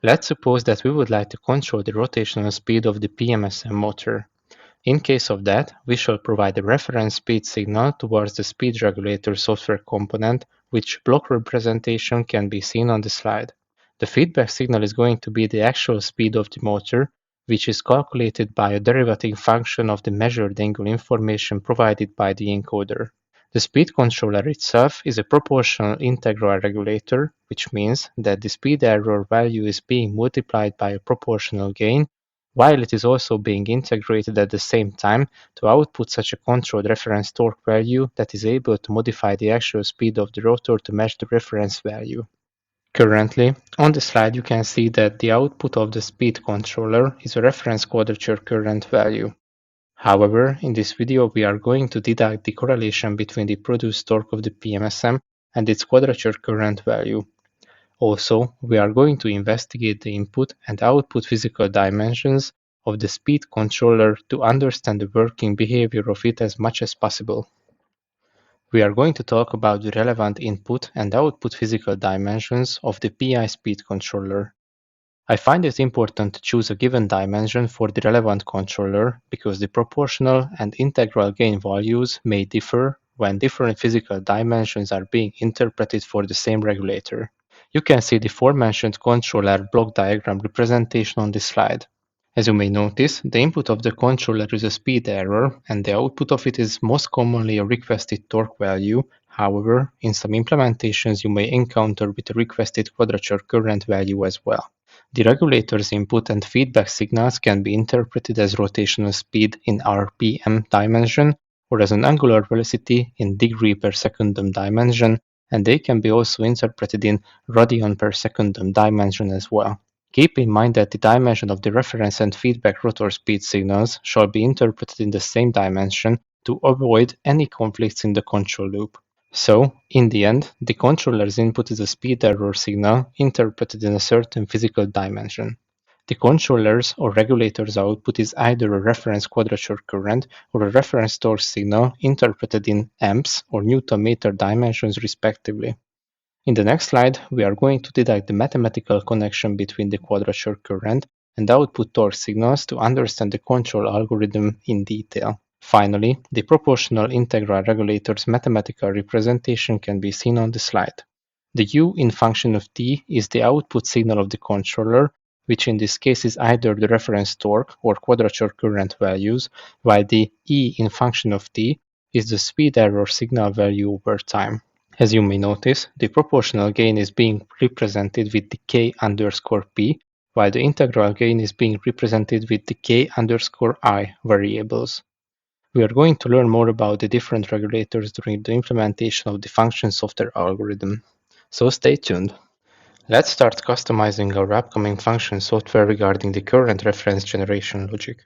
Let's suppose that we would like to control the rotational speed of the PMSM motor. In case of that, we shall provide a reference speed signal towards the speed regulator software component, which block representation can be seen on the slide. The feedback signal is going to be the actual speed of the motor, which is calculated by a derivative function of the measured angle information provided by the encoder. The speed controller itself is a proportional integral regulator, which means that the speed error value is being multiplied by a proportional gain, while it is also being integrated at the same time to output such a controlled reference torque value that is able to modify the actual speed of the rotor to match the reference value. Currently, on the slide you can see that the output of the speed controller is a reference quadrature current value. However, in this video we are going to deduct the correlation between the produced torque of the PMSM and its quadrature current value. Also, we are going to investigate the input and output physical dimensions of the speed controller to understand the working behavior of it as much as possible. We are going to talk about the relevant input and output physical dimensions of the PI speed controller. I find it important to choose a given dimension for the relevant controller because the proportional and integral gain values may differ when different physical dimensions are being interpreted for the same regulator. You can see the aforementioned controller block diagram representation on this slide. As you may notice, the input of the controller is a speed error and the output of it is most commonly a requested torque value. However, in some implementations you may encounter with a requested quadrature current value as well. The regulator's input and feedback signals can be interpreted as rotational speed in RPM dimension or as an angular velocity in degree per secondum dimension, and they can be also interpreted in radian per secondum dimension as well. Keep in mind that the dimension of the reference and feedback rotor speed signals shall be interpreted in the same dimension to avoid any conflicts in the control loop. So, in the end, the controller's input is a speed error signal interpreted in a certain physical dimension. The controller's or regulator's output is either a reference quadrature current or a reference torque signal interpreted in amps or Newton meter dimensions respectively. In the next slide, we are going to deduct the mathematical connection between the quadrature current and output torque signals to understand the control algorithm in detail. Finally, the proportional integral regulator's mathematical representation can be seen on the slide. The u in function of t is the output signal of the controller, which in this case is either the reference torque or quadrature current values, while the e in function of t is the speed error signal value over time. As you may notice, the proportional gain is being represented with the k underscore p, while the integral gain is being represented with the k underscore I variables. We are going to learn more about the different regulators during the implementation of the function software algorithm. So stay tuned. Let's start customizing our upcoming function software regarding the current reference generation logic.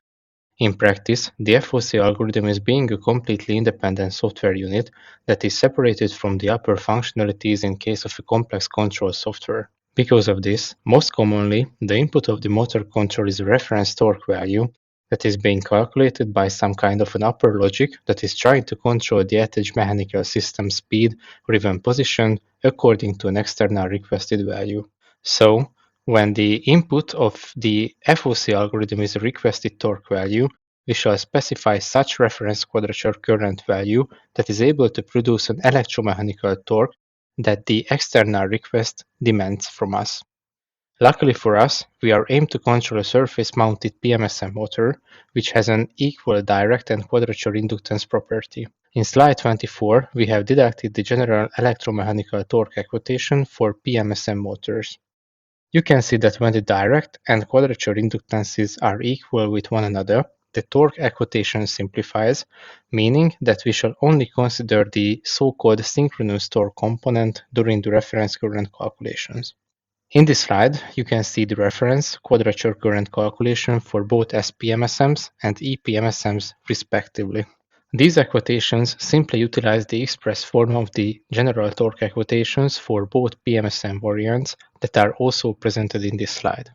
In practice, the FOC algorithm is being a completely independent software unit that is separated from the upper functionalities in case of a complex control software. Because of this, most commonly, the input of the motor control is a reference torque value that is being calculated by some kind of an upper logic that is trying to control the attached mechanical system speed or even position according to an external requested value. So, when the input of the FOC algorithm is a requested torque value, we shall specify such reference quadrature current value that is able to produce an electromechanical torque that the external request demands from us. Luckily for us, we are aimed to control a surface-mounted PMSM motor, which has an equal direct and quadrature inductance property. In slide 24, we have deducted the general electromechanical torque equation for PMSM motors. You can see that when the direct and quadrature inductances are equal with one another, the torque equation simplifies, meaning that we shall only consider the so-called synchronous torque component during the reference current calculations. In this slide, you can see the reference quadrature current calculation for both SPMSMs and EPMSMs respectively. These equations simply utilize the express form of the general torque equations for both PMSM variants that are also presented in this slide.